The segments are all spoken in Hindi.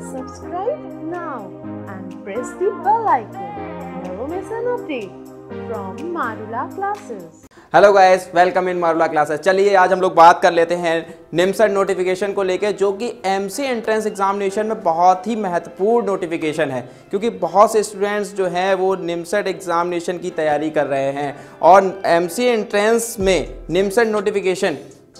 Subscribe now and press the bell icon. Never miss an update from Marula Classes. Hello guys, welcome in Marula classes. चलिए आज हम लोग बात कर लेते हैं निमसेट नोटिफिकेशन को लेके, जो कि एमसी एंट्रेंस एग्जामिनेशन में बहुत ही महत्वपूर्ण नोटिफिकेशन है, क्योंकि बहुत से स्टूडेंट्स जो हैं वो निमसेट एग्जामिनेशन की तैयारी कर रहे हैं और एमसी एंट्रेंस में निमसेट नोटिफिकेशन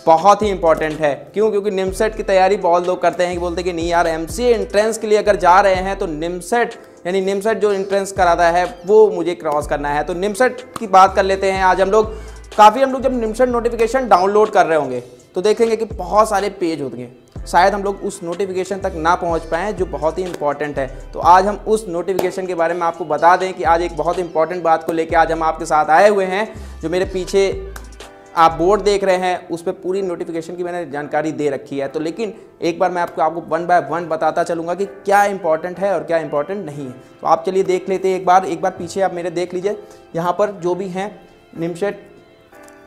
बहुत ही इंपॉर्टेंट है। क्यों? क्योंकि निमसेट की तैयारी बहुत लोग करते हैं कि बोलते हैं कि नहीं यार, एमसी एंट्रेंस के लिए अगर जा रहे हैं तो निमसेट यानी निमसेट जो एंट्रेंस कराता है वो मुझे क्रॉस करना है। तो निमसेट की बात कर लेते हैं आज हम लोग। हम लोग जब निमसेट नोटिफिकेशन डाउनलोड कर रहे होंगे तो देखेंगे कि बहुत सारे पेज होंगे, शायद हम लोग उस नोटिफिकेशन तक ना पहुंच पाएँ जो बहुत ही इंपॉर्टेंट है। तो आज हम उस नोटिफिकेशन के बारे में आपको बता दें कि आज एक बहुत इंपॉर्टेंट बात को लेकर आज हम आपके साथ आए हुए हैं। जो मेरे पीछे आप बोर्ड देख रहे हैं उस पर पूरी नोटिफिकेशन की मैंने जानकारी दे रखी है। तो लेकिन एक बार मैं आपको वन बाय वन बताता चलूँगा कि क्या इंपॉर्टेंट है और क्या इंपॉर्टेंट नहीं है। तो आप चलिए देख लेते हैं एक बार पीछे आप मेरे देख लीजिए। यहाँ पर जो भी हैं निमसेट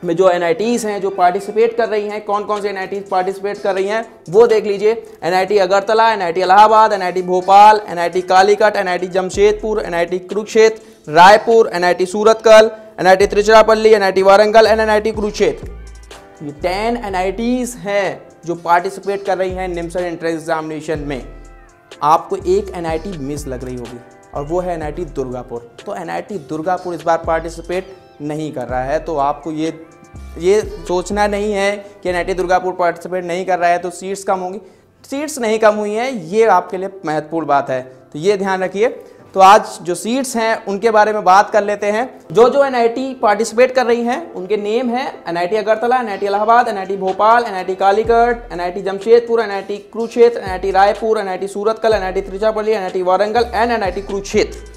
में जो NITs हैं जो पार्टिसिपेट कर रही हैं, कौन कौन से NITs पार्टिसिपेट कर रही हैं वो देख लीजिए। NIT Agartala, NIT Allahabad, NIT Bhopal, NIT Calicut, NIT Jamshedpur, NIT Kurukshetra Raipur, NIT Surathkal, NIT Tiruchirappalli, NIT Warangal and NIT Kurukshetra. ये 10 NITs हैं जो पार्टिसिपेट कर रही हैं निमसेट एंट्रेंस एग्जामिनेशन में। आपको एक NIT मिस लग रही होगी और वो है NIT दुर्गापुर। तो NIT दुर्गापुर इस बार पार्टिसिपेट नहीं कर रहा है। तो आपको ये सोचना नहीं है कि NIT दुर्गापुर पार्टिसिपेट नहीं कर रहा है तो सीट्स कम होंगी। सीट्स नहीं कम हुई हैं, ये आपके लिए महत्वपूर्ण बात है, तो ये ध्यान रखिए। तो आज जो सीट्स हैं उनके बारे में बात कर लेते हैं। जो NIT पार्टिसिपेट कर रही हैं उनके नेम है NIT Agartala, NIT Allahabad, NIT Bhopal, NIT Calicut, NIT Jamshedpur, NIT Kurukshetra, NIT Raipur, NIT Surathkal, NIT Tiruchirappalli, NIT Warangal and NIT Kurukshetra.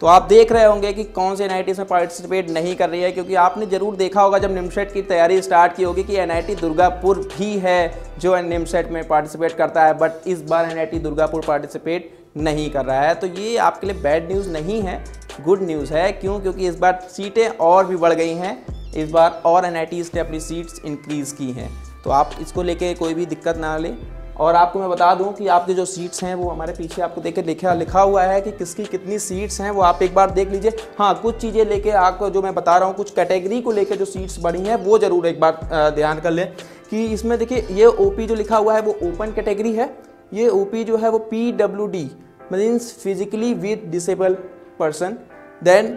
तो आप देख रहे होंगे कि कौन से NITs में पार्टिसिपेट नहीं कर रही है, क्योंकि आपने जरूर देखा होगा जब निमसेट की तैयारी स्टार्ट की होगी कि NIT दुर्गापुर भी है जो निमसेट में पार्टिसिपेट करता है, बट इस बार NIT दुर्गापुर पार्टिसिपेट नहीं कर रहा है। तो ये आपके लिए बैड न्यूज़ नहीं है, गुड न्यूज़ है। क्यों? क्योंकि इस बार सीटें और भी बढ़ गई हैं, इस बार और NITs ने अपनी सीट्स इंक्रीज़ की हैं। तो आप इसको लेके कोई भी दिक्कत ना लें। और आपको मैं बता दूं कि आपके जो सीट्स हैं वो हमारे पीछे आपको देख के लिखा हुआ है कि किसकी कितनी सीट्स हैं, वो आप एक बार देख लीजिए। हाँ, कुछ चीज़ें लेके आपको जो मैं बता रहा हूँ, कुछ कैटेगरी को लेके जो सीट्स बढ़ी हैं वो ज़रूर एक बार ध्यान कर लें कि इसमें देखिए ये OP जो लिखा हुआ है वो ओपन कैटेगरी है। ये OP जो है वो PWD means physically with disable person. Then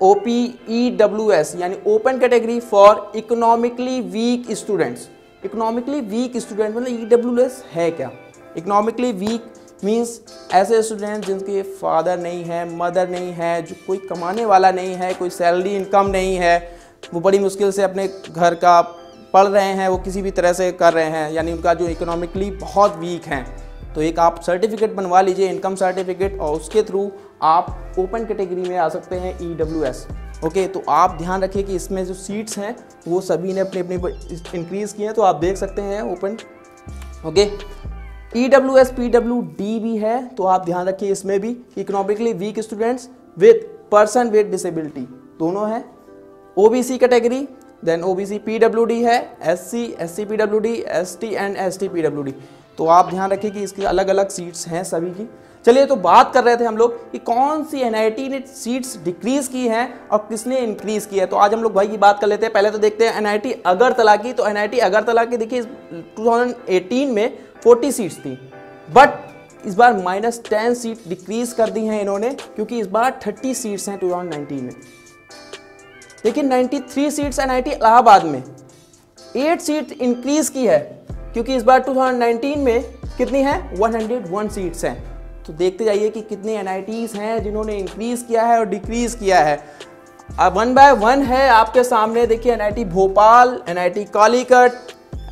OPEWS यानी open category for economically weak students. Economically weak student मतलब EWS है क्या? इकोनॉमिकली वीक मीन्स ऐसे स्टूडेंट जिनके फादर नहीं है, मदर नहीं है, जो कोई कमाने वाला नहीं है, कोई सैलरी इनकम नहीं है, वो बड़ी मुश्किल से अपने घर का पढ़ रहे हैं, वो किसी भी तरह से कर रहे हैं, यानी उनका जो इकोनॉमिकली बहुत वीक हैं। तो एक आप सर्टिफिकेट बनवा लीजिए, इनकम सर्टिफिकेट, और उसके थ्रू आप ओपन कैटेगरी में आ सकते हैं EWS। ओके, तो आप ध्यान रखिए कि इसमें जो सीट्स हैं वो सभी ने अपनी इंक्रीज़ की हैं। तो आप देख सकते हैं ओपन। ओके, EWS PWD भी है, तो आप ध्यान रखिए इसमें भी economically weak students with person with disability दोनों हैं। OBC category, then OBC PWD है, SC PWD, ST and ST PWD। तो आप ध्यान रखिए कि इसकी अलग अलग सीट्स हैं सभी की। चलिए, तो बात कर रहे थे हम लोग कि कौन सी NIT ने सीट्स डिक्रीज़ की हैं और किसने इंक्रीज़ की है। तो आज हम लोग भाई की बात कर लेते हैं। पहले तो देखते हैं NIT अगरतला की। तो NIT अगरतला की देखिए 2018 में 40 सीट्स थी, बट इस बार -10 सीट डिक्रीज़ कर दी हैं इन्होंने, क्योंकि इस बार 30 सीट्स हैं 2019 में। लेकिन 93 सीट्स NIT इलाहाबाद में 8 सीट इंक्रीज़ की है, क्योंकि इस बार 2019 में कितनी है 101 सीट्स हैं। तो देखते जाइए कि कितने NITs हैं जिन्होंने इंक्रीज़ किया है और डिक्रीज़ किया है। अब वन बाय वन है आपके सामने। देखिए NIT भोपाल, NIT कालीकट,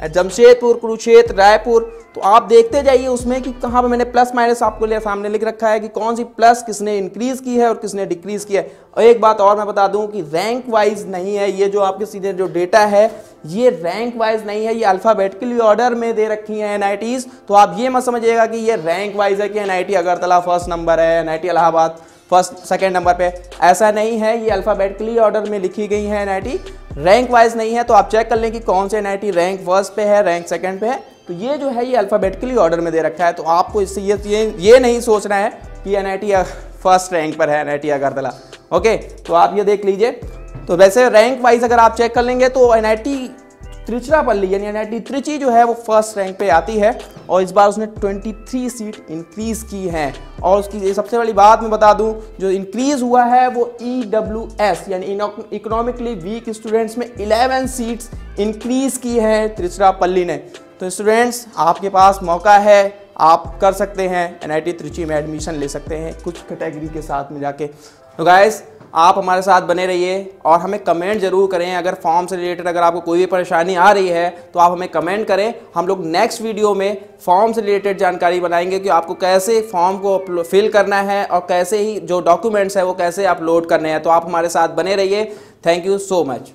जमशेदपुर, कुरुक्षेत्र, रायपुर। तो आप देखते जाइए उसमें कि कहाँ पर मैंने प्लस माइनस आपको लिए सामने लिख रखा है कि कौन सी प्लस किसने इंक्रीज़ की है और किसने डिक्रीज़ किया है। और एक बात और मैं बता दूं कि रैंक वाइज नहीं है, ये जो आपके सीधे जो डेटा है ये रैंक वाइज नहीं है, ये अल्फ़ाबेटिकली ऑर्डर में दे रखी हैं NITs। तो आप ये मत समझिएगा कि ये रैंक वाइज है कि NIT अगरतला फर्स्ट नंबर है, NIT इलाहाबाद सेकेंड नंबर पे, ऐसा नहीं है। ये अल्फ़ाबेटिकली ऑर्डर में लिखी गई है NIT, रैंक वाइज नहीं है। तो आप चेक कर लें कि कौन से NIT रैंक फर्स्ट पे है, रैंक सेकंड पे है तो ये जो है ये अल्फ़ाबेटिकली ऑर्डर में दे रखा है। तो आपको इससे ये नहीं सोचना है कि NIT फर्स्ट रैंक पर है, NIT अगरतला। ओके, तो आप ये देख लीजिए। तो वैसे रैंक वाइज अगर आप चेक कर लेंगे तो NIT तिरुचिरापल्ली यानी NIT त्रिची जो है वो फर्स्ट रैंक पे आती है और इस बार उसने 23 सीट इंक्रीज़ की हैं। और उसकी सबसे बड़ी बात मैं बता दूं, जो इंक्रीज़ हुआ है वो EWS यानी इकोनॉमिकली वीक स्टूडेंट्स में 11 सीट्स इंक्रीज़ की हैं तिरुचिरापल्ली ने। तो स्टूडेंट्स आपके पास मौका है, आप कर सकते हैं, NIT त्रिची में एडमिशन ले सकते हैं कुछ कैटेगरी के साथ में जाके। तो गाइस आप हमारे साथ बने रहिए और हमें कमेंट जरूर करें। अगर फॉर्म से रिलेटेड अगर आपको कोई भी परेशानी आ रही है तो आप हमें कमेंट करें। हम लोग नेक्स्ट वीडियो में फॉर्म से रिलेटेड जानकारी बनाएंगे कि आपको कैसे फॉर्म को फिल करना है और कैसे ही जो डॉक्यूमेंट्स है वो कैसे अपलोड करने हैं। तो आप हमारे साथ बने रहिए। Thank you so much.